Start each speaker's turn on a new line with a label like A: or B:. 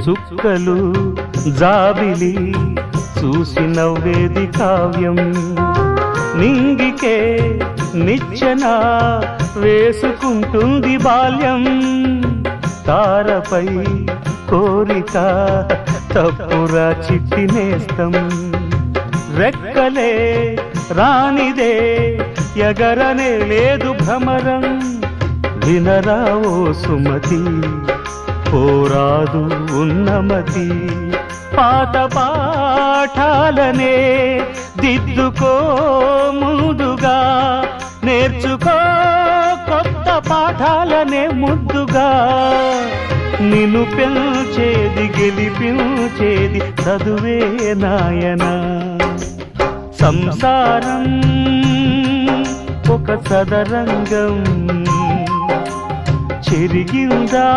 A: చుక్కలు జాబిలి చూసి నవ్వేది కావ్యం, నింగికే నిచ్చెన వేసుకుంటుంది బాల్యం. తారపై కోరిక తప్పురా చిట్టి నేస్తం, రెక్కలే రానిదే ఎగరనే లేదు భ్రమరం. వినరా ఓ సుమతి పోరాదు ఉన్నమతి, పాత పాఠాలనే దిద్దుకో ముందుగా, నేర్చుకో కొత్త పాఠాలనే ముద్దుగా. నిన్ను పెంచేది గెలిపించేది చదువే నాయనా. సంసారం ఒక చదరంగం, చెరిగిందా